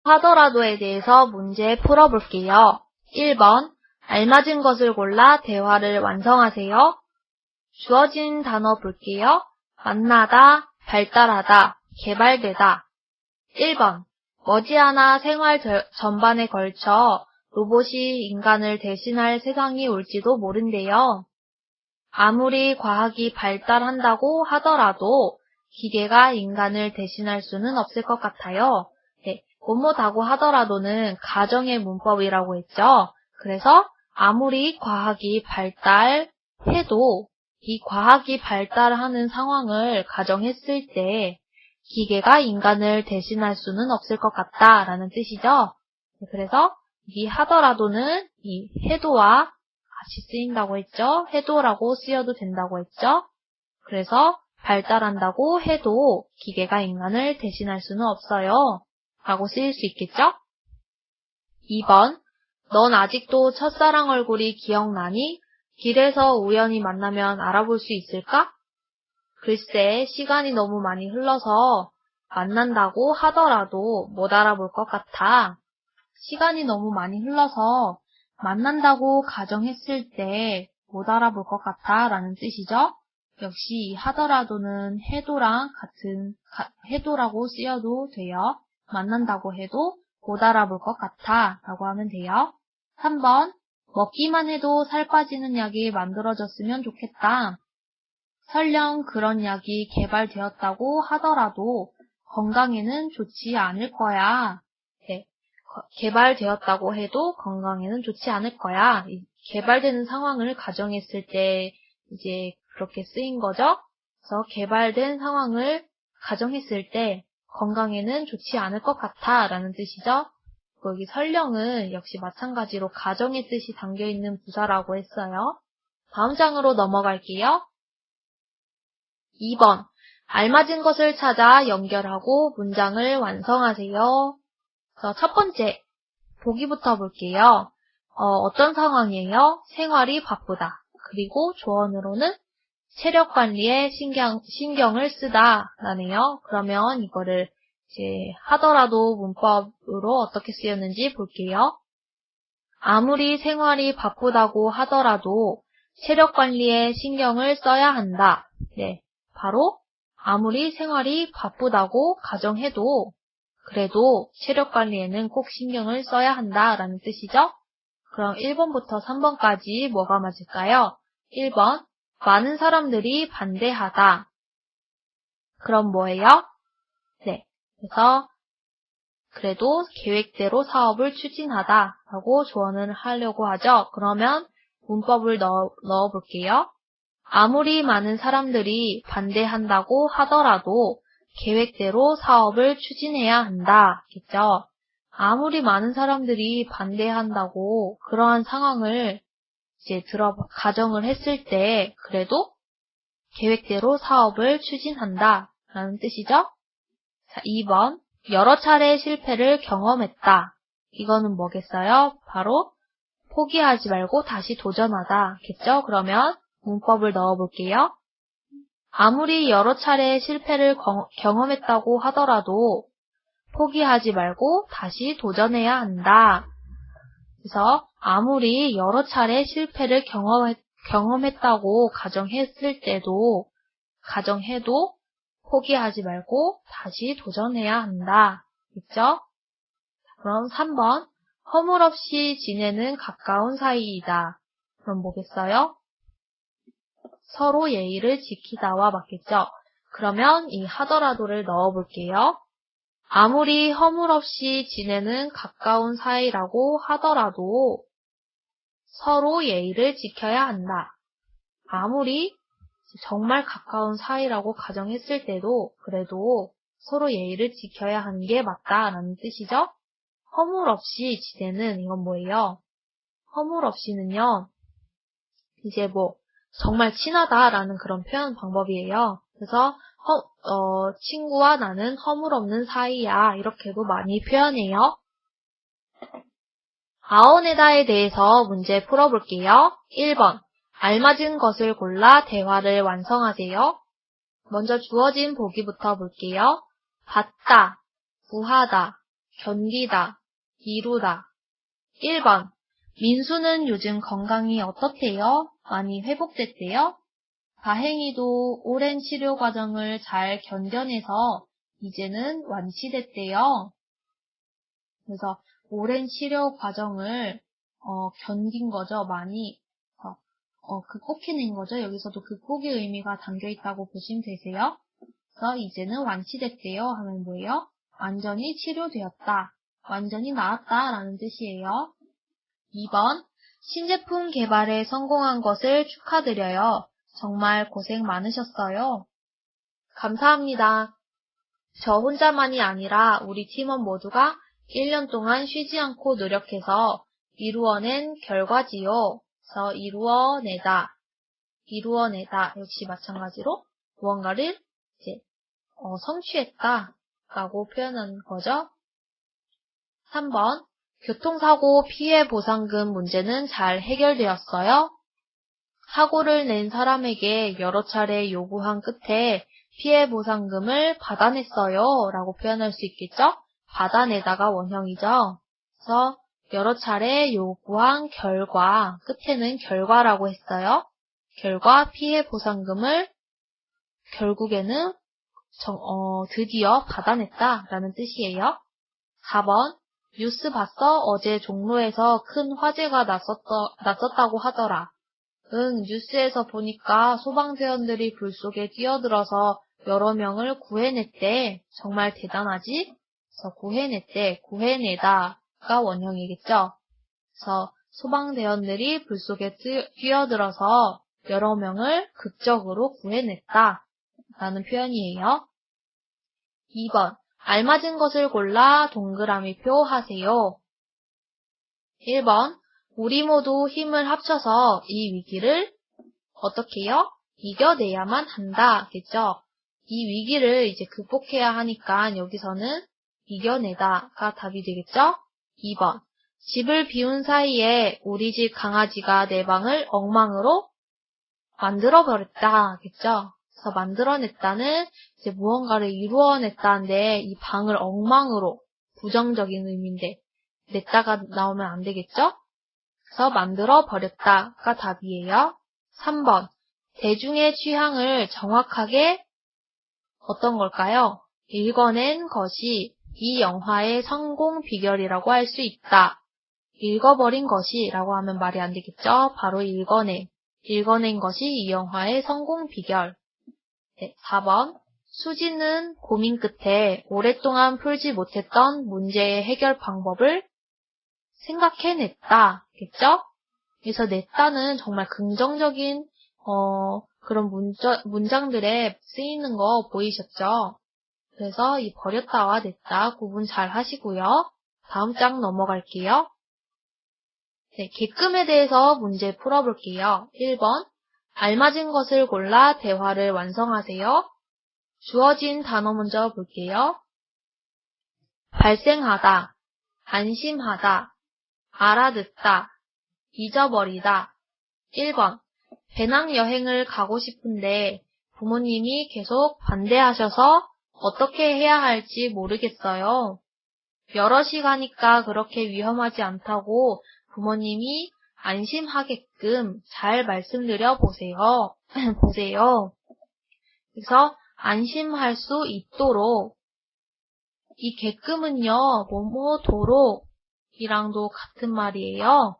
하더라도에 대해서 문제 풀어볼게요. 1번, 알맞은 것을 골라 대화를 완성하세요. 주어진 단어 볼게요. 만나다, 발달하다, 개발되다. 1번, 머지않아 생활 전반에 걸쳐 로봇이 인간을 대신할 세상이 올지도 모른대요. 아무리 과학이 발달한다고 하더라도 기계가 인간을 대신할 수는 없을 것 같아요. 네, 뭐뭐다고 하더라도는 가정의 문법이라고 했죠. 그래서 아무리 과학이 발달해도 이 과학이 발달하는 상황을 가정했을 때 기계가 인간을 대신할 수는 없을 것 같다라는 뜻이죠. 그래서 이 하더라도는 이 해도와 같이 쓰인다고 했죠. 해도라고 쓰여도 된다고 했죠. 그래서 발달한다고 해도 기계가 인간을 대신할 수는 없어요. 라고 쓰일 수 있겠죠? 2번, 넌 아직도 첫사랑 얼굴이 기억나니? 길에서 우연히 만나면 알아볼 수 있을까? 글쎄, 시간이 너무 많이 흘러서 만난다고 하더라도 못 알아볼 것 같아. 시간이 너무 많이 흘러서 만난다고 가정했을 때 못 알아볼 것 같아 라는 뜻이죠. 역시 이 하더라도는 해도랑 같은 해도라고 쓰여도 돼요. 만난다고 해도 못 알아볼 것 같아 라고 하면 돼요. 3번, 먹기만 해도 살 빠지는 약이 만들어졌으면 좋겠다. 설령 그런 약이 개발되었다고 하더라도 건강에는 좋지 않을 거야. 네, 개발되었다고 해도 건강에는 좋지 않을 거야. 개발되는 상황을 가정했을 때 이제 그렇게 쓰인 거죠. 그래서 개발된 상황을 가정했을 때 건강에는 좋지 않을 것 같아 라는 뜻이죠. 여기 설령은 역시 마찬가지로 가정의 뜻이 담겨있는 부사라고 했어요. 다음 장으로 넘어갈게요. 2번, 알맞은 것을 찾아 연결하고 문장을 완성하세요. 첫 번째, 보기부터 볼게요. 어떤 상황이에요? 생활이 바쁘다. 그리고 조언으로는 체력 관리에 신경을 쓰다 라네요. 그러면 이거를 이제 하더라도 문법으로 어떻게 쓰였는지 볼게요. 아무리 생활이 바쁘다고 하더라도 체력 관리에 신경을 써야 한다. 네, 바로 아무리 생활이 바쁘다고 가정해도 그래도 체력 관리에는 꼭 신경을 써야 한다라는 뜻이죠. 그럼 1번부터 3번까지 뭐가 맞을까요? 1번, 많은 사람들이 반대하다. 그럼 뭐예요? 네, 그래서 그래도 계획대로 사업을 추진하다 라고 조언을 하려고 하죠. 그러면 문법을 넣어볼게요. 아무리 많은 사람들이 반대한다고 하더라도 계획대로 사업을 추진해야 한다. 겠죠? 아무리 많은 사람들이 반대한다고 그러한 상황을 이제 가정을 했을 때 그래도 계획대로 사업을 추진한다 라는 뜻이죠. 자, 2번. 여러 차례 실패를 경험했다. 이거는 뭐겠어요? 바로 포기하지 말고 다시 도전하다. 겠죠? 그러면 문법을 넣어볼게요. 아무리 여러 차례 실패를 경험했다고 하더라도 포기하지 말고 다시 도전해야 한다. 그래서 아무리 여러 차례 실패를 경험했다고 가정해도 포기하지 말고 다시 도전해야 한다. 있죠? 그럼 3번, 허물없이 지내는 가까운 사이이다. 그럼 뭐겠어요? 서로 예의를 지키다와 맞겠죠? 그러면 이 하더라도를 넣어볼게요. 아무리 허물없이 지내는 가까운 사이라고 하더라도 서로 예의를 지켜야 한다. 아무리 정말 가까운 사이라고 가정했을 때도 그래도 서로 예의를 지켜야 하는 게 맞다라는 뜻이죠. 허물없이 지내는 이건 뭐예요? 허물없이는요. 이제 정말 친하다라는 그런 표현 방법이에요. 그래서 친구와 나는 허물없는 사이야 이렇게도 많이 표현해요. 아오네다에 대해서 문제 풀어볼게요. 1번. 알맞은 것을 골라 대화를 완성하세요. 먼저 주어진 보기부터 볼게요. 받다, 구하다, 견디다, 이루다. 1번. 민수는 요즘 건강이 어떻대요? 많이 회복됐대요? 다행히도 오랜 치료 과정을 잘 견뎌내서 이제는 완치됐대요. 그래서 오랜 치료 과정을 견딘 거죠. 많이 극복해낸 거죠. 여기서도 극복의 의미가 담겨있다고 보시면 되세요. 그래서 이제는 완치됐대요 하면 뭐예요? 완전히 치료되었다, 완전히 나았다 라는 뜻이에요. 2번. 신제품 개발에 성공한 것을 축하드려요. 정말 고생 많으셨어요. 감사합니다. 저 혼자만이 아니라 우리 팀원 모두가 1년 동안 쉬지 않고 노력해서 이루어낸 결과지요. 그래서 이루어내다 역시 마찬가지로 무언가를 이제 성취했다 라고 표현하는 거죠. 3번. 교통사고 피해 보상금 문제는 잘 해결되었어요? 사고를 낸 사람에게 여러 차례 요구한 끝에 피해 보상금을 받아냈어요 라고 표현할 수 있겠죠? 받아내다가 원형이죠. 그래서 여러 차례 요구한 결과, 끝에는 결과라고 했어요. 결과 피해 보상금을 결국에는 드디어 받아냈다라는 뜻이에요. 4번. 뉴스 봤어? 어제 종로에서 큰 화재가 났었다고 하더라. 응, 뉴스에서 보니까 소방대원들이 불 속에 뛰어들어서 여러 명을 구해냈대. 정말 대단하지? 그래서 구해냈대, 구해내다가 원형이겠죠. 그래서 소방대원들이 불 속에 뛰어들어서 여러 명을 극적으로 구해냈다 라는 표현이에요. 2번. 알맞은 것을 골라 동그라미표 하세요. 1번. 우리 모두 힘을 합쳐서 이 위기를 어떻게 해요? 이겨내야만 한다 겠죠. 이 위기를 이제 극복해야 하니까 여기서는 이겨내다가 답이 되겠죠. 2번. 집을 비운 사이에 우리 집 강아지가 내 방을 엉망으로 만들어버렸다 겠죠. 그래서 만들어냈다는 이제 무언가를 이루어냈다는데 이 방을 엉망으로 부정적인 의미인데 냈다가 나오면 안 되겠죠? 그래서 만들어버렸다가 답이에요. 3번. 대중의 취향을 정확하게 어떤 걸까요? 읽어낸 것이 이 영화의 성공 비결이라고 할 수 있다. 읽어버린 것이라고 하면 말이 안 되겠죠? 바로 읽어낸 것이 이 영화의 성공 비결. 네, 4번. 수지는 고민 끝에 오랫동안 풀지 못했던 문제의 해결 방법을 생각해냈다. 겠죠? 그래서 냈다는 정말 긍정적인 그런 문장들에 쓰이는 거 보이셨죠? 그래서 이 버렸다와 냈다 구분 잘 하시고요. 다음 장 넘어갈게요. 네, 객금에 대해서 문제 풀어볼게요. 1번. 알맞은 것을 골라 대화를 완성하세요. 주어진 단어 먼저 볼게요. 발생하다, 안심하다, 알아듣다, 잊어버리다. 1번. 배낭여행을 가고 싶은데 부모님이 계속 반대하셔서 어떻게 해야 할지 모르겠어요. 여럿이 가니까 그렇게 위험하지 않다고 부모님이 안심하게끔 잘 말씀드려 보세요. 그래서 안심할 수 있도록 이 객금은요, 뭐뭐도록이랑도 같은 말이에요.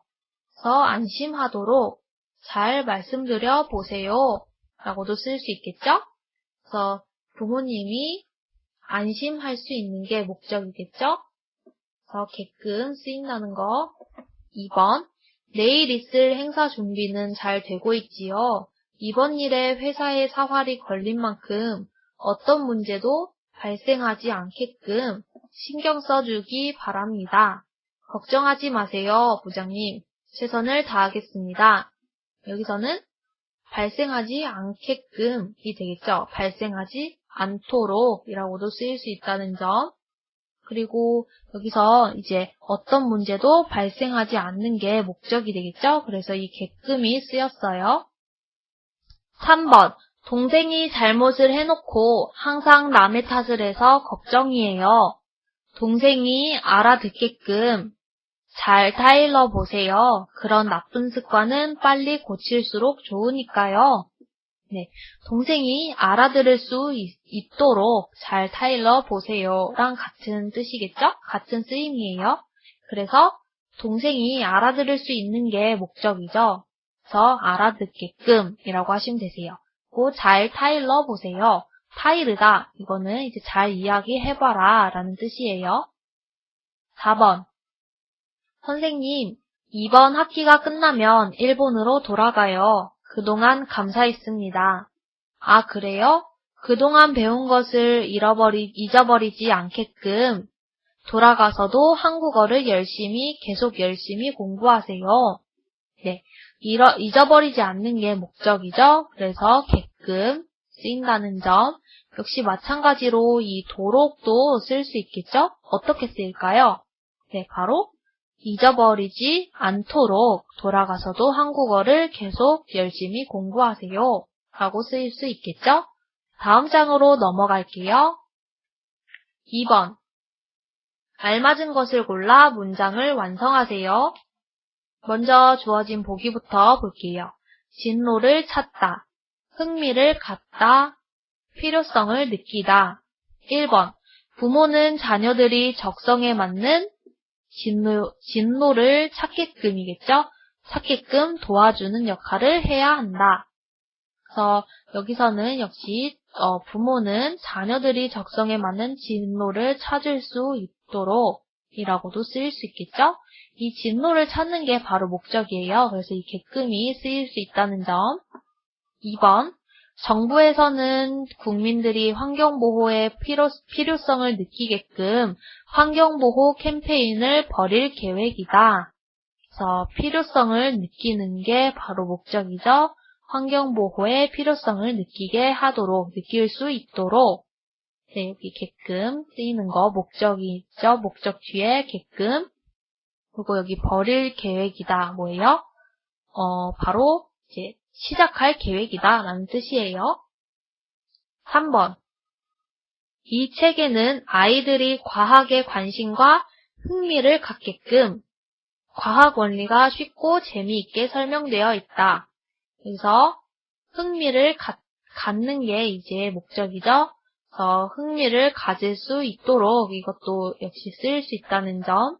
그래서 안심하도록 잘 말씀드려 보세요 라고도 쓸 수 있겠죠? 그래서 부모님이 안심할 수 있는 게 목적이겠죠? 그래서 객금 쓰인다는 거. 2번. 내일 있을 행사 준비는 잘 되고 있지요. 이번 일에 회사의 사활이 걸린 만큼 어떤 문제도 발생하지 않게끔 신경 써주기 바랍니다. 걱정하지 마세요, 부장님. 최선을 다하겠습니다. 여기서는 발생하지 않게끔이 되겠죠. 발생하지 않도록이라고도 쓰일 수 있다는 점. 그리고 여기서 이제 어떤 문제도 발생하지 않는 게 목적이 되겠죠. 그래서 이 객금이 쓰였어요. 3번. 동생이 잘못을 해놓고 항상 남의 탓을 해서 걱정이에요. 동생이 알아듣게끔 잘 타일러 보세요. 그런 나쁜 습관은 빨리 고칠수록 좋으니까요. 네, 동생이 알아들을 수 있도록 잘 타일러 보세요랑 같은 뜻이겠죠? 같은 쓰임이에요. 그래서 동생이 알아들을 수 있는 게 목적이죠. 그래서 알아듣게끔 이라고 하시면 되세요. 그 잘 타일러 보세요. 타이르다, 이거는 이제 잘 이야기해봐라 라는 뜻이에요. 4번. 선생님, 이번 학기가 끝나면 일본으로 돌아가요. 그동안 감사했습니다. 아, 그래요? 그동안 배운 것을 잊어버리지 않게끔 돌아가서도 한국어를 계속 열심히 공부하세요. 네, 잊어버리지 않는 게 목적이죠. 그래서 게끔 쓰인다는 점. 역시 마찬가지로 이 도록도 쓸 수 있겠죠? 어떻게 쓰일까요? 네, 바로 잊어버리지 않도록 돌아가서도 한국어를 계속 열심히 공부하세요. 라고 쓰일 수 있겠죠? 다음 장으로 넘어갈게요. 2번. 알맞은 것을 골라 문장을 완성하세요. 먼저 주어진 보기부터 볼게요. 진로를 찾다, 흥미를 갖다, 필요성을 느끼다. 1번. 부모는 자녀들이 적성에 맞는 진로를 찾게끔이겠죠? 찾게끔 도와주는 역할을 해야 한다. 그래서 여기서는 역시 부모는 자녀들이 적성에 맞는 진로를 찾을 수 있도록 이라고도 쓰일 수 있겠죠? 이 진로를 찾는 게 바로 목적이에요. 그래서 이 게끔이 쓰일 수 있다는 점. 2번. 정부에서는 국민들이 환경보호의 필요성을 느끼게끔 환경보호 캠페인을 벌일 계획이다. 그래서 필요성을 느끼는 게 바로 목적이죠. 환경보호의 필요성을 느낄 수 있도록. 네, 여기 게끔 쓰이는 거 목적이 있죠. 목적 뒤에 게끔. 그리고 여기 벌일 계획이다. 뭐예요? 바로 이제 시작할 계획이다 라는 뜻이에요. 3번. 이 책에는 아이들이 과학에 관심과 흥미를 갖게끔 과학 원리가 쉽고 재미있게 설명되어 있다. 그래서 흥미를 갖는 게 이제 목적이죠. 그래서 흥미를 가질 수 있도록 이것도 역시 쓰일 수 있다는 점.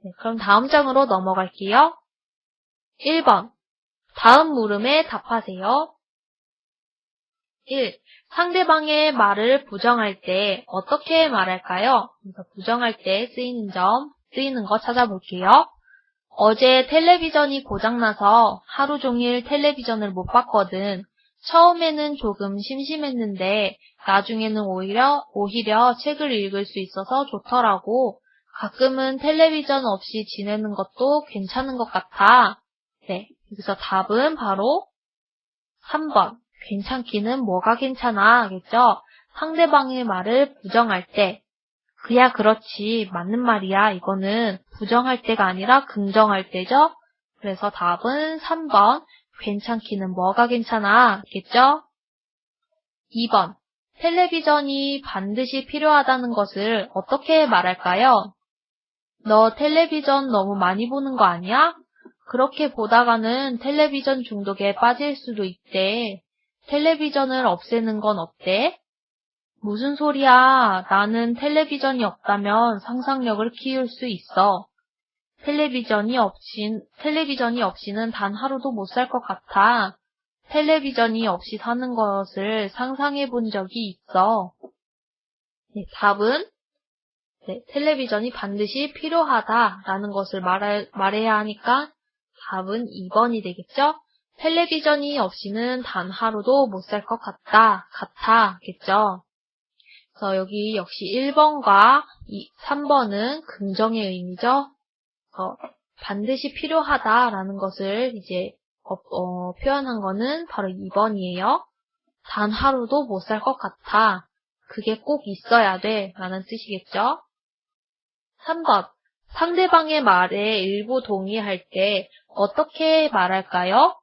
네, 그럼 다음 장으로 넘어갈게요. 1번. 다음 물음에 답하세요. 1. 상대방의 말을 부정할 때 어떻게 말할까요? 그래서 부정할 때 쓰이는 거 찾아볼게요. 어제 텔레비전이 고장나서 하루 종일 텔레비전을 못 봤거든. 처음에는 조금 심심했는데 나중에는 오히려 책을 읽을 수 있어서 좋더라고. 가끔은 텔레비전 없이 지내는 것도 괜찮은 것 같아. 네, 여기서 답은 바로 3번. 괜찮기는 뭐가 괜찮아,겠죠? 상대방의 말을 부정할 때, 그야 그렇지, 맞는 말이야. 이거는 부정할 때가 아니라 긍정할 때죠? 그래서 답은 3번. 괜찮기는 뭐가 괜찮아,겠죠? 2번. 텔레비전이 반드시 필요하다는 것을 어떻게 말할까요? 너 텔레비전 너무 많이 보는 거 아니야? 그렇게 보다가는 텔레비전 중독에 빠질 수도 있대. 텔레비전을 없애는 건 어때? 무슨 소리야. 나는 텔레비전이 없다면 상상력을 키울 수 있어. 텔레비전이 없이는 단 하루도 못 살 것 같아. 텔레비전이 없이 사는 것을 상상해 본 적이 있어. 네, 답은 텔레비전이 반드시 필요하다라는 것을 말해야 하니까 답은 2번이 되겠죠? 텔레비전이 없이는 단 하루도 못 살 것 같아겠죠? 그래서 여기 역시 1번과 3번은 긍정의 의미죠? 반드시 필요하다라는 것을 이제 표현한 거는 바로 2번이에요. 단 하루도 못 살 것 같아. 그게 꼭 있어야 돼 라는 뜻이겠죠? 3번. 상대방의 말에 일부 동의할 때 어떻게 말할까요?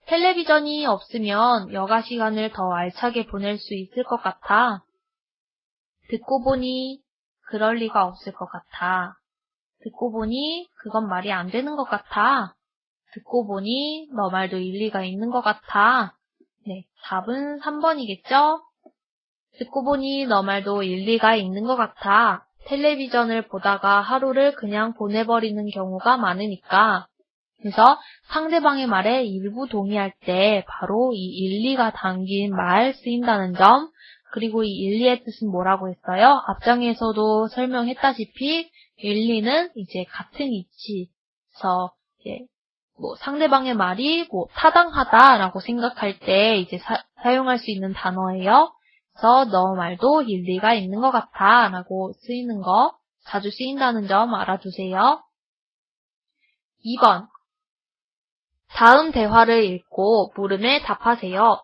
텔레비전이 없으면 여가 시간을 더 알차게 보낼 수 있을 것 같아. 듣고 보니 그럴 리가 없을 것 같아. 듣고 보니 그건 말이 안 되는 것 같아. 듣고 보니 너 말도 일리가 있는 것 같아. 네, 답은 3번이겠죠? 듣고 보니 너 말도 일리가 있는 것 같아. 텔레비전을 보다가 하루를 그냥 보내버리는 경우가 많으니까. 그래서 상대방의 말에 일부 동의할 때 바로 이 일리가 담긴 말 쓰인다는 점, 그리고 이 일리의 뜻은 뭐라고 했어요? 앞장에서도 설명했다시피 일리는 이제 같은 이치에서 이제 상대방의 말이 타당하다라고 생각할 때 이제 사용할 수 있는 단어예요. 그래서 너 말도 일리가 있는 것 같아 라고 쓰이는 거, 자주 쓰인다는 점 알아두세요. 2번. 다음 대화를 읽고 물음에 답하세요.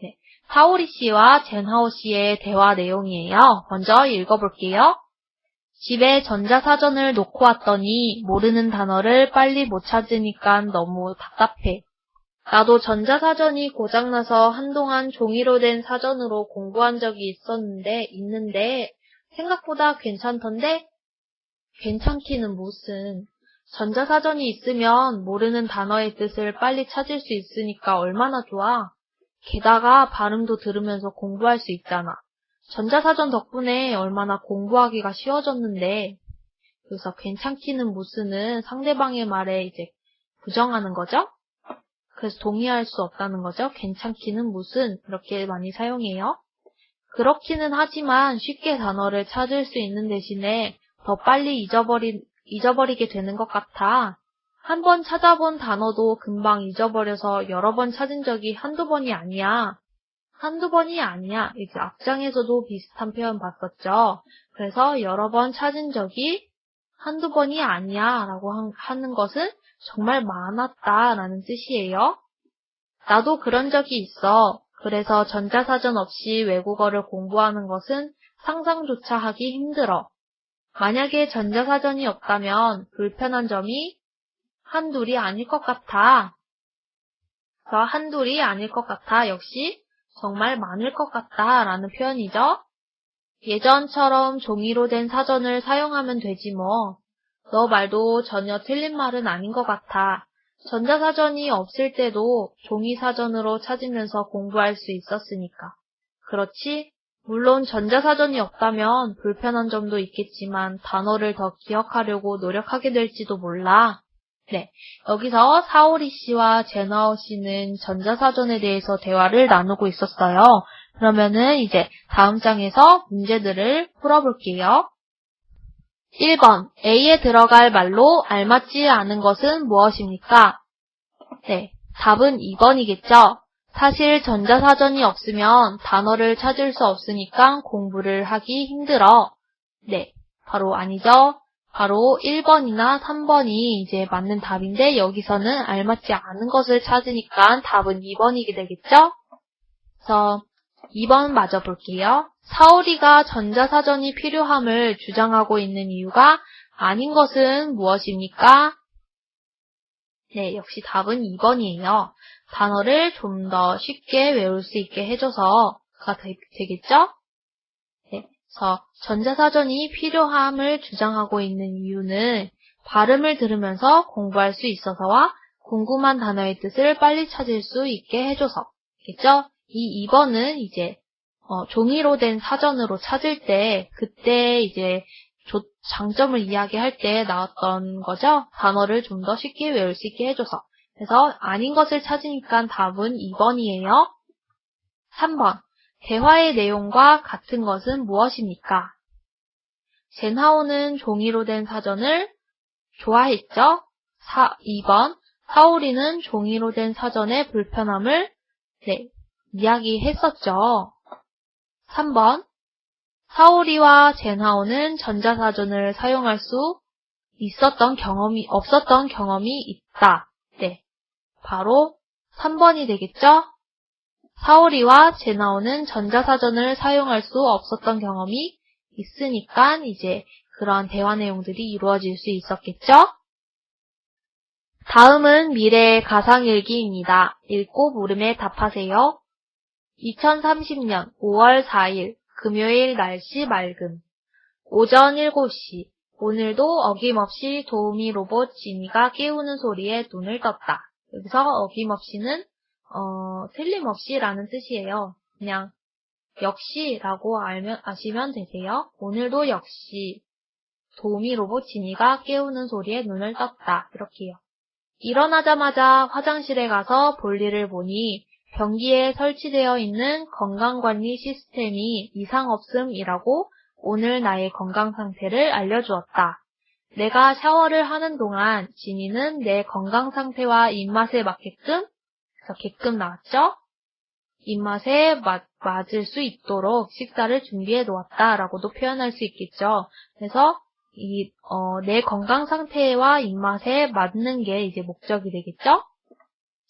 네, 사오리 씨와 젠하오 씨의 대화 내용이에요. 먼저 읽어볼게요. 집에 전자사전을 놓고 왔더니 모르는 단어를 빨리 못 찾으니까 너무 답답해. 나도 전자사전이 고장나서 한동안 종이로 된 사전으로 공부한 적이 있는데 생각보다 괜찮던데? 괜찮기는 무슨. 전자사전이 있으면 모르는 단어의 뜻을 빨리 찾을 수 있으니까 얼마나 좋아. 게다가 발음도 들으면서 공부할 수 있잖아. 전자사전 덕분에 얼마나 공부하기가 쉬워졌는데. 그래서 괜찮기는 무슨은 상대방의 말에 이제 부정하는 거죠? 그래서 동의할 수 없다는 거죠. 괜찮기는 무슨 이렇게 많이 사용해요. 그렇기는 하지만 쉽게 단어를 찾을 수 있는 대신에 더 빨리 잊어버리게 되는 것 같아. 한 번 찾아본 단어도 금방 잊어버려서 여러 번 찾은 적이 한두 번이 아니야. 한두 번이 아니야. 이제 앞장에서도 비슷한 표현 봤었죠. 그래서 여러 번 찾은 적이 한두 번이 아니야 라고 하는 것은 정말 많았다라는 뜻이에요. 나도 그런 적이 있어. 그래서 전자사전 없이 외국어를 공부하는 것은 상상조차 하기 힘들어. 만약에 전자사전이 없다면 불편한 점이 한둘이 아닐 것 같아. 그래서 한둘이 아닐 것 같아 역시 정말 많을 것 같다 라는 표현이죠. 예전처럼 종이로 된 사전을 사용하면 되지 뭐. 너 말도 전혀 틀린 말은 아닌 것 같아. 전자사전이 없을 때도 종이사전으로 찾으면서 공부할 수 있었으니까. 그렇지? 물론 전자사전이 없다면 불편한 점도 있겠지만 단어를 더 기억하려고 노력하게 될지도 몰라. 네, 여기서 사오리 씨와 제나오 씨는 전자사전에 대해서 대화를 나누고 있었어요. 그러면은 이제 다음 장에서 문제들을 풀어볼게요. 1번, A에 들어갈 말로 알맞지 않은 것은 무엇입니까? 네, 답은 2번이겠죠. 사실 전자사전이 없으면 단어를 찾을 수 없으니까 공부를 하기 힘들어. 네, 바로 아니죠. 바로 1번이나 3번이 이제 맞는 답인데 여기서는 알맞지 않은 것을 찾으니까 답은 2번이게 되겠죠? 그래서 2번 맞아 볼게요. 사오리가 전자사전이 필요함을 주장하고 있는 이유가 아닌 것은 무엇입니까? 네, 역시 답은 2번이에요. 단어를 좀 더 쉽게 외울 수 있게 해줘서가 되겠죠? 네, 그래서 전자사전이 필요함을 주장하고 있는 이유는 발음을 들으면서 공부할 수 있어서와 궁금한 단어의 뜻을 빨리 찾을 수 있게 해줘서. 겠죠? 이 2번은 이제 종이로 된 사전으로 찾을 때 그때 이제 장점을 이야기할 때 나왔던 거죠. 단어를 좀 더 쉽게 외울 수 있게 해줘서. 그래서 아닌 것을 찾으니까 답은 2번이에요. 3번. 대화의 내용과 같은 것은 무엇입니까? 젠하오는 종이로 된 사전을 좋아했죠? 2번. 사오리는 종이로 된 사전의 불편함을 이야기했었죠. 3번. 사오리와 젠하오는 전자사전을 사용할 수 없었던 경험이 있다. 네. 바로 3번이 되겠죠? 사오리와 젠하오는 전자사전을 사용할 수 없었던 경험이 있으니까 이제 그런 대화 내용들이 이루어질 수 있었겠죠? 다음은 미래의 가상일기입니다. 읽고 물음에 답하세요. 2030년 5월 4일 금요일 날씨 맑음. 오전 7시. 오늘도 어김없이 도우미 로봇 지니가 깨우는 소리에 눈을 떴다. 여기서 어김없이는 틀림없이라는 뜻이에요. 그냥 역시라고 아시면 되세요. 오늘도 역시 도우미 로봇 지니가 깨우는 소리에 눈을 떴다. 이렇게요. 일어나자마자 화장실에 가서 볼일을 보니 변기에 설치되어 있는 건강관리 시스템이 이상 없음이라고 오늘 나의 건강 상태를 알려주었다. 내가 샤워를 하는 동안 지니는 내 건강 상태와 입맛에 맞게끔, 그래서 게끔 나왔죠? 입맛에 맞을 수 있도록 식사를 준비해 놓았다라고도 표현할 수 있겠죠. 그래서 내 건강 상태와 입맛에 맞는 게 이제 목적이 되겠죠?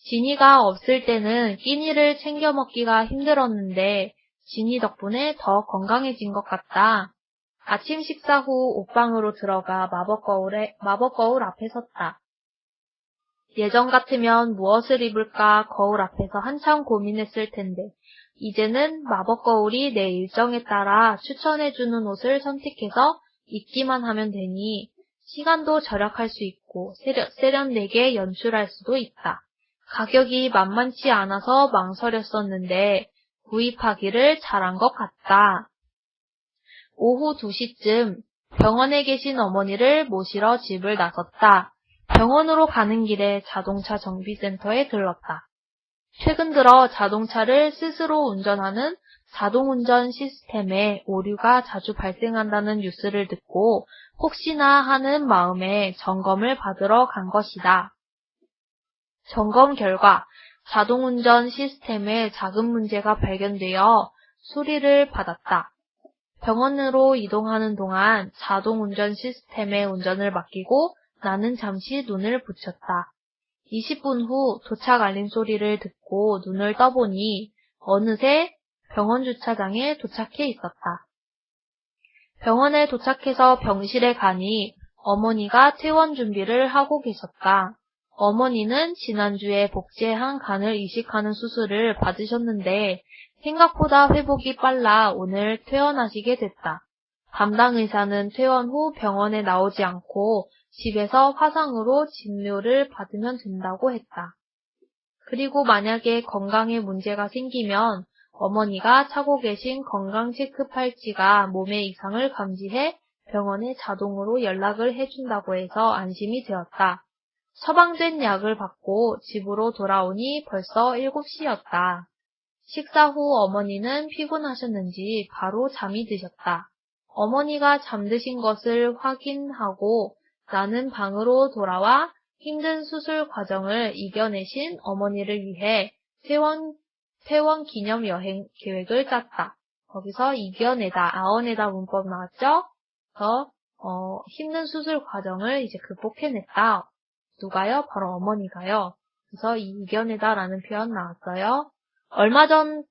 지니가 없을 때는 끼니를 챙겨 먹기가 힘들었는데 지니 덕분에 더 건강해진 것 같다. 아침 식사 후 옷방으로 들어가 마법 거울 앞에 섰다. 예전 같으면 무엇을 입을까 거울 앞에서 한참 고민했을 텐데 이제는 마법 거울이 내 일정에 따라 추천해주는 옷을 선택해서 입기만 하면 되니 시간도 절약할 수 있고 세련되게 연출할 수도 있다. 가격이 만만치 않아서 망설였었는데 구입하기를 잘한 것 같다. 오후 2시쯤 병원에 계신 어머니를 모시러 집을 나섰다. 병원으로 가는 길에 자동차 정비센터에 들렀다. 최근 들어 자동차를 스스로 운전하는 자동운전 시스템에 오류가 자주 발생한다는 뉴스를 듣고 혹시나 하는 마음에 점검을 받으러 간 것이다. 점검 결과 자동운전 시스템에 작은 문제가 발견되어 수리를 받았다. 병원으로 이동하는 동안 자동운전 시스템에 운전을 맡기고 나는 잠시 눈을 붙였다. 20분 후 도착 알림 소리를 듣고 눈을 떠보니 어느새 병원 주차장에 도착해 있었다. 병원에 도착해서 병실에 가니 어머니가 퇴원 준비를 하고 계셨다. 어머니는 지난주에 복제한 간을 이식하는 수술을 받으셨는데 생각보다 회복이 빨라 오늘 퇴원하시게 됐다. 담당 의사는 퇴원 후 병원에 나오지 않고 집에서 화상으로 진료를 받으면 된다고 했다. 그리고 만약에 건강에 문제가 생기면 어머니가 차고 계신 건강 체크 팔찌가 몸의 이상을 감지해 병원에 자동으로 연락을 해준다고 해서 안심이 되었다. 처방된 약을 받고 집으로 돌아오니 벌써 7시였다. 식사 후 어머니는 피곤하셨는지 바로 잠이 드셨다. 어머니가 잠드신 것을 확인하고 나는 방으로 돌아와 힘든 수술 과정을 이겨내신 어머니를 위해 퇴원 기념 여행 계획을 짰다. 거기서 이겨내다, 아어내다 문법 나왔죠? 그래서 힘든 수술 과정을 이제 극복해냈다. 누가요? 바로 어머니가요. 그래서 이겨내다라는 표현 나왔어요. 얼마 전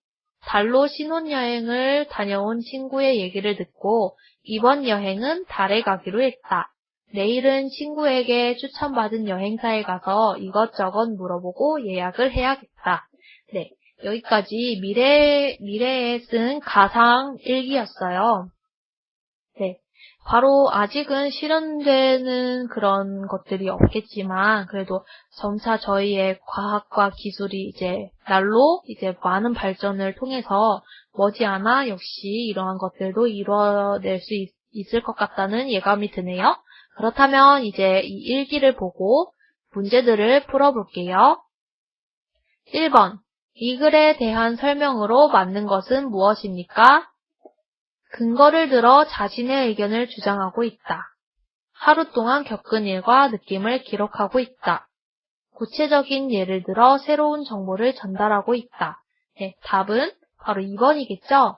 달로 신혼여행을 다녀온 친구의 얘기를 듣고 이번 여행은 달에 가기로 했다. 내일은 친구에게 추천받은 여행사에 가서 이것저것 물어보고 예약을 해야겠다. 네, 여기까지 미래에 쓴 가상 일기였어요. 네, 바로 아직은 실현되는 그런 것들이 없겠지만 그래도 점차 저희의 과학과 기술이 이제 날로 이제 많은 발전을 통해서 머지않아 역시 이러한 것들도 이뤄낼 수 있을 것 같다는 예감이 드네요. 그렇다면 이제 이 일기를 보고 문제들을 풀어볼게요. 1번. 이 글에 대한 설명으로 맞는 것은 무엇입니까? 근거를 들어 자신의 의견을 주장하고 있다. 하루 동안 겪은 일과 느낌을 기록하고 있다. 구체적인 예를 들어 새로운 정보를 전달하고 있다. 네, 답은 바로 2번이겠죠?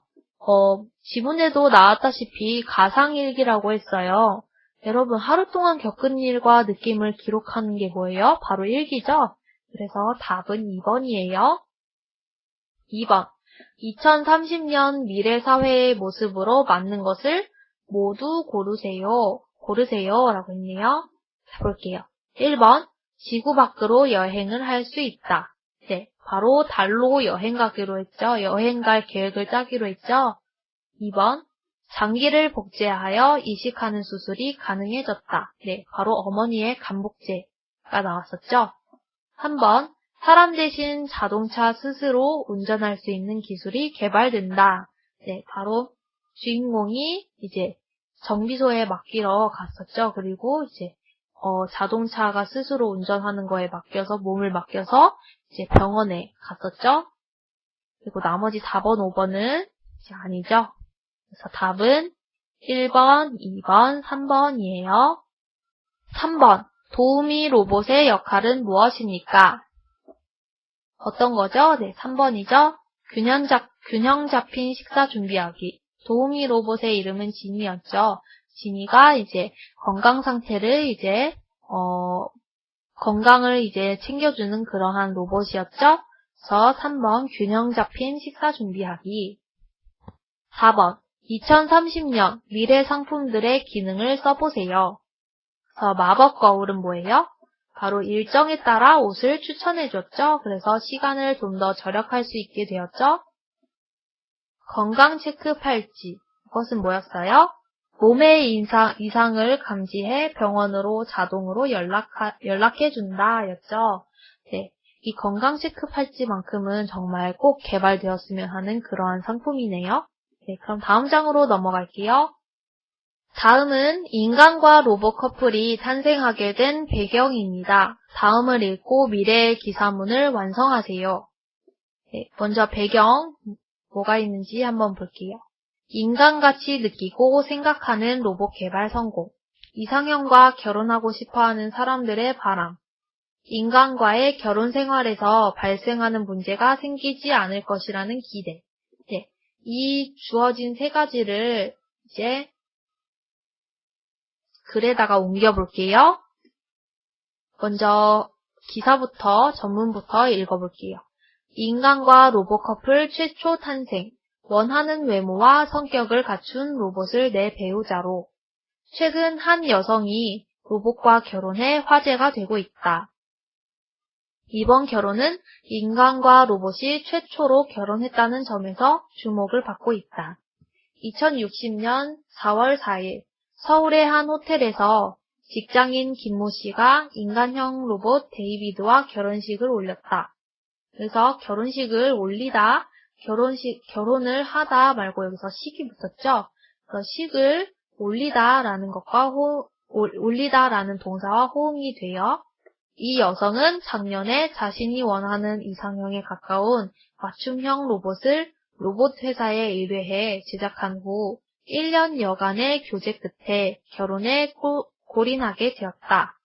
지문에도 나왔다시피 가상일기라고 했어요. 여러분, 하루 동안 겪은 일과 느낌을 기록하는 게 뭐예요? 바로 일기죠? 그래서 답은 2번이에요. 2번. 2030년 미래 사회의 모습으로 맞는 것을 모두 고르세요 라고 했네요. 자, 볼게요. 1번. 지구 밖으로 여행을 할 수 있다. 네, 바로 달로 여행 가기로 했죠. 여행 갈 계획을 짜기로 했죠. 2번. 장기를 복제하여 이식하는 수술이 가능해졌다. 네, 바로 어머니의 간복제가 나왔었죠. 3번, 사람 대신 자동차 스스로 운전할 수 있는 기술이 개발된다. 네, 바로 주인공이 이제 정비소에 맡기러 갔었죠. 그리고 이제 자동차가 스스로 운전하는 거에 몸을 맡겨서 이제 병원에 갔었죠. 그리고 나머지 4번, 5번은 이제 아니죠. 그래서 답은 1번, 2번, 3번이에요. 3번, 도우미 로봇의 역할은 무엇입니까? 어떤 거죠? 네, 3번이죠. 균형 잡힌 식사 준비하기. 도우미 로봇의 이름은 지니였죠. 지니가 이제 건강 상태를 건강을 챙겨주는 그러한 로봇이었죠. 그래서 3번 균형 잡힌 식사 준비하기. 4번 2030년 미래 상품들의 기능을 써보세요. 그래서 마법 거울은 뭐예요? 바로 일정에 따라 옷을 추천해줬죠. 그래서 시간을 좀 더 절약할 수 있게 되었죠. 건강 체크 팔찌. 이것은 뭐였어요? 몸의 이상을 감지해 병원으로 자동으로 연락해준다 였죠. 네, 이 건강 체크 팔찌만큼은 정말 꼭 개발되었으면 하는 그러한 상품이네요. 네, 그럼 다음 장으로 넘어갈게요. 다음은 인간과 로봇 커플이 탄생하게 된 배경입니다. 다음을 읽고 미래의 기사문을 완성하세요. 네, 먼저 배경, 뭐가 있는지 한번 볼게요. 인간같이 느끼고 생각하는 로봇 개발 성공. 이상형과 결혼하고 싶어하는 사람들의 바람. 인간과의 결혼 생활에서 발생하는 문제가 생기지 않을 것이라는 기대. 네, 이 주어진 세 가지를 이제 글에다가 옮겨볼게요. 먼저 기사부터 전문부터 읽어볼게요. 인간과 로봇 커플 최초 탄생. 원하는 외모와 성격을 갖춘 로봇을 내 배우자로. 최근 한 여성이 로봇과 결혼해 화제가 되고 있다. 이번 결혼은 인간과 로봇이 최초로 결혼했다는 점에서 주목을 받고 있다. 2060년 4월 4일 서울의 한 호텔에서 직장인 김모 씨가 인간형 로봇 데이비드와 결혼식을 올렸다. 그래서 결혼식을 올리다, 결혼을 하다 말고 여기서 식이 붙었죠. 그래서 식을 올리다라는 것과 올리다라는 동사와 호응이 되어 이 여성은 작년에 자신이 원하는 이상형에 가까운 맞춤형 로봇을 로봇 회사에 의뢰해 제작한 후 1년여간의 교제 끝에 결혼에 골인하게 되었다.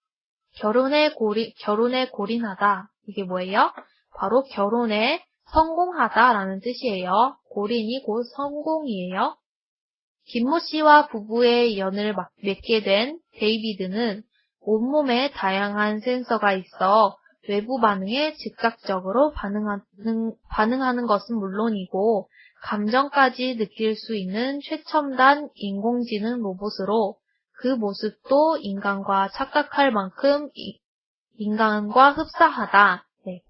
결혼에 골인하다. 이게 뭐예요? 바로 결혼에 성공하다라는 뜻이에요. 골인이 곧 성공이에요. 김모 씨와 부부의 연을 맺게 된 데이비드는 온몸에 다양한 센서가 있어 외부 반응에 즉각적으로 반응하는 것은 물론이고 감정까지 느낄 수 있는 최첨단 인공지능 로봇으로 그 모습도 인간과 착각할 만큼 인간과 흡사하다. 네.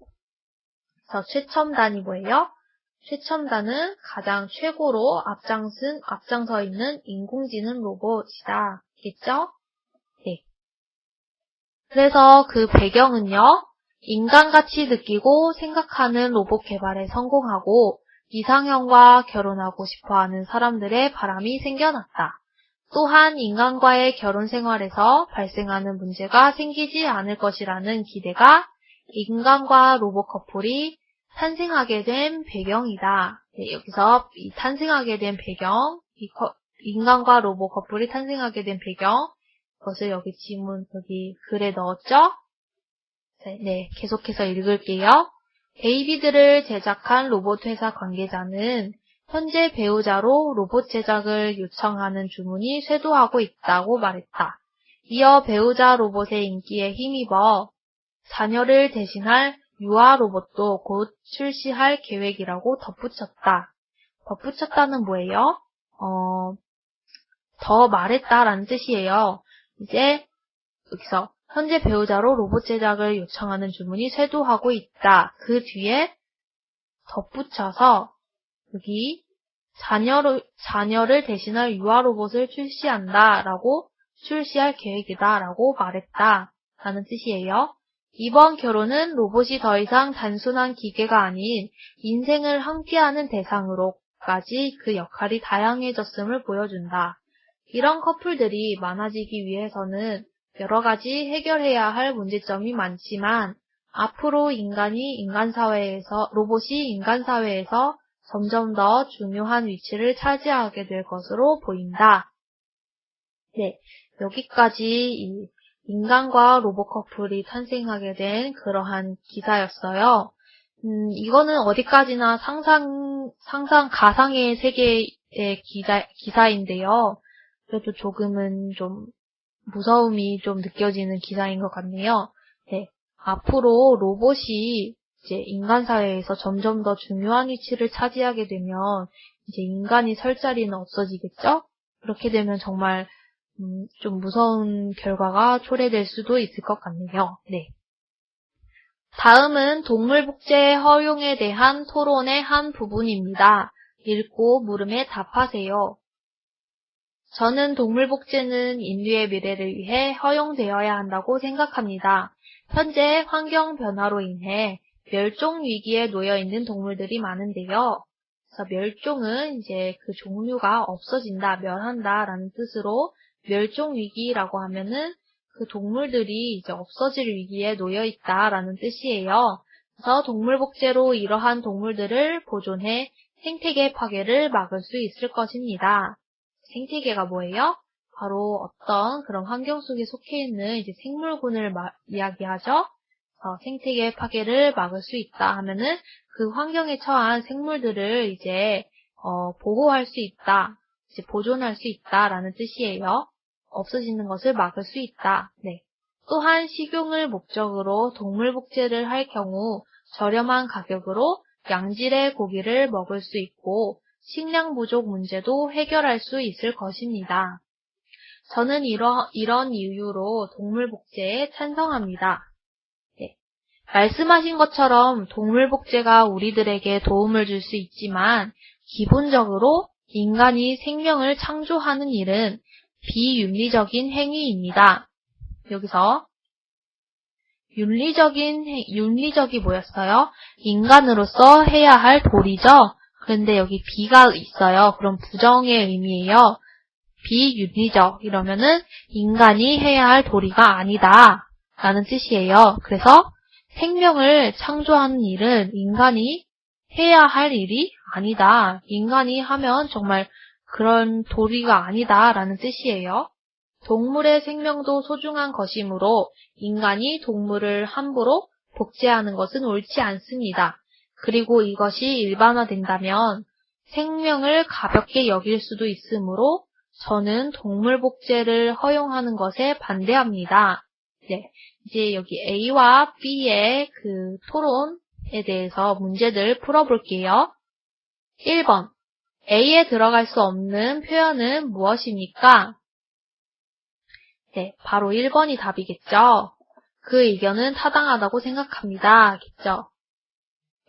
그래서 최첨단이 뭐예요? 최첨단은 가장 최고로 앞장서 있는 인공지능 로봇이다. 겠죠? 네. 그래서 그 배경은요, 인간같이 느끼고 생각하는 로봇 개발에 성공하고 이상형과 결혼하고 싶어하는 사람들의 바람이 생겨났다. 또한 인간과의 결혼 생활에서 발생하는 문제가 생기지 않을 것이라는 기대가 인간과 로봇 커플이 탄생하게 된 배경이다. 네, 여기서 이 탄생하게 된 배경, 인간과 로봇 커플이 탄생하게 된 배경, 그것을 여기 글에 넣었죠? 네, 계속해서 읽을게요. 데이비드를 제작한 로봇 회사 관계자는 현재 배우자로 로봇 제작을 요청하는 주문이 쇄도하고 있다고 말했다. 이어 배우자 로봇의 인기에 힘입어 자녀를 대신할 유아 로봇도 곧 출시할 계획이라고 덧붙였다. 덧붙였다는 뭐예요? 더 말했다라는 뜻이에요. 이제 여기서 현재 배우자로 로봇 제작을 요청하는 주문이 쇄도하고 있다. 그 뒤에 덧붙여서 여기 자녀를 대신할 유아 로봇을 출시할 계획이다 라고 말했다 라는 뜻이에요. 이번 결혼은 로봇이 더 이상 단순한 기계가 아닌 인생을 함께하는 대상으로까지 그 역할이 다양해졌음을 보여준다. 이런 커플들이 많아지기 위해서는 여러 가지 해결해야 할 문제점이 많지만 앞으로 로봇이 인간 사회에서 점점 더 중요한 위치를 차지하게 될 것으로 보인다. 네, 여기까지 인간과 로봇 커플이 탄생하게 된 그러한 기사였어요. 이거는 어디까지나 가상의 세계의 기사인데요. 그래도 조금은 좀 무서움이 좀 느껴지는 기사인 것 같네요. 네, 앞으로 로봇이 이제 인간 사회에서 점점 더 중요한 위치를 차지하게 되면 이제 인간이 설 자리는 없어지겠죠? 그렇게 되면 정말 좀 무서운 결과가 초래될 수도 있을 것 같네요. 네. 다음은 동물복제 허용에 대한 토론의 한 부분입니다. 읽고 물음에 답하세요. 저는 동물복제는 인류의 미래를 위해 허용되어야 한다고 생각합니다. 현재 환경 변화로 인해 멸종 위기에 놓여 있는 동물들이 많은데요. 그래서 멸종은 이제 그 종류가 없어진다, 멸한다라는 뜻으로 멸종 위기라고 하면은 그 동물들이 이제 없어질 위기에 놓여 있다라는 뜻이에요. 그래서 동물복제로 이러한 동물들을 보존해 생태계 파괴를 막을 수 있을 것입니다. 생태계가 뭐예요? 바로 어떤 그런 환경 속에 속해 있는 이제 생물군을 이야기하죠. 생태계 파괴를 막을 수 있다 하면은 그 환경에 처한 생물들을 이제 보호할 수 있다, 이제 보존할 수 있다라는 뜻이에요. 없어지는 것을 막을 수 있다. 네. 또한 식용을 목적으로 동물 복제를 할 경우 저렴한 가격으로 양질의 고기를 먹을 수 있고 식량 부족 문제도 해결할 수 있을 것입니다. 저는 이런 이유로 동물 복제에 찬성합니다. 네. 말씀하신 것처럼 동물 복제가 우리들에게 도움을 줄 수 있지만 기본적으로 인간이 생명을 창조하는 일은 비윤리적인 행위입니다. 여기서 윤리적이 뭐였어요? 인간으로서 해야 할 도리죠? 그런데 여기 비가 있어요. 그럼 부정의 의미예요. 비윤리적 이러면은 인간이 해야 할 도리가 아니다 라는 뜻이에요. 그래서 생명을 창조하는 일은 인간이 해야 할 일이 아니다. 인간이 하면 정말 그런 도리가 아니다 라는 뜻이에요. 동물의 생명도 소중한 것이므로 인간이 동물을 함부로 복제하는 것은 옳지 않습니다. 그리고 이것이 일반화된다면 생명을 가볍게 여길 수도 있으므로 저는 동물 복제를 허용하는 것에 반대합니다. 네, 이제 여기 A와 B의 그 토론에 대해서 문제들 풀어볼게요. 1번. A에 들어갈 수 없는 표현은 무엇입니까? 네, 바로 1번이 답이겠죠. 그 의견은 타당하다고 생각합니다. 겠죠.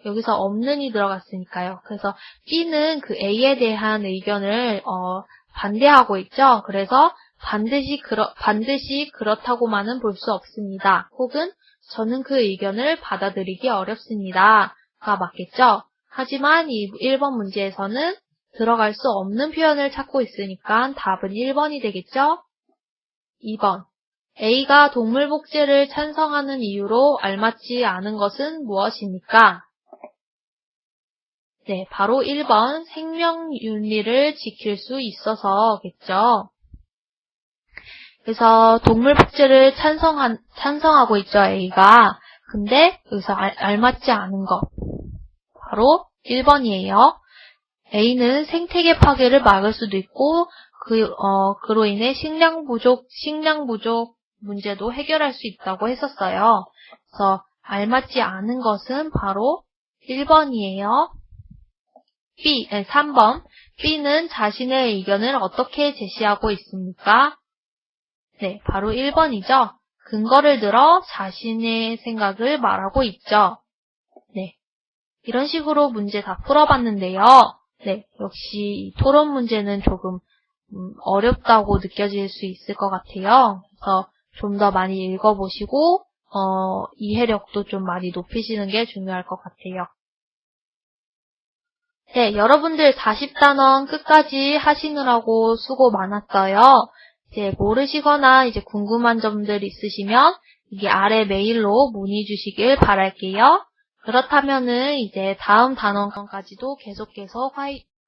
여기서 없는이 들어갔으니까요. 그래서 B는 그 A에 대한 의견을 반대하고 있죠. 그래서 반드시 그렇다고만은 볼 수 없습니다. 혹은 저는 그 의견을 받아들이기 어렵습니다가 맞겠죠. 하지만 이 1번 문제에서는 들어갈 수 없는 표현을 찾고 있으니까 답은 1번이 되겠죠. 2번. A가 동물 복제를 찬성하는 이유로 알맞지 않은 것은 무엇입니까? 네, 바로 1번 생명 윤리를 지킬 수 있어서겠죠. 그래서 동물 복제를 찬성하고 있죠, A가. 근데 여기서 알맞지 않은 것. 바로 1번이에요. A는 생태계 파괴를 막을 수도 있고, 그로 인해 식량 부족 문제도 해결할 수 있다고 했었어요. 그래서 알맞지 않은 것은 바로 1번이에요. 3번. B는 자신의 의견을 어떻게 제시하고 있습니까? 네, 바로 1번이죠. 근거를 들어 자신의 생각을 말하고 있죠. 네. 이런 식으로 문제 다 풀어봤는데요. 네, 역시 이 토론 문제는 조금 어렵다고 느껴질 수 있을 것 같아요. 그래서 좀 더 많이 읽어보시고 이해력도 좀 많이 높이시는 게 중요할 것 같아요. 네, 여러분들 40단원 끝까지 하시느라고 수고 많았어요. 이제 모르시거나 이제 궁금한 점들 있으시면 이게 아래 메일로 문의 주시길 바랄게요. 그렇다면은 이제 다음 단원까지도 계속해서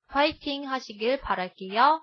화이팅 하시길 바랄게요.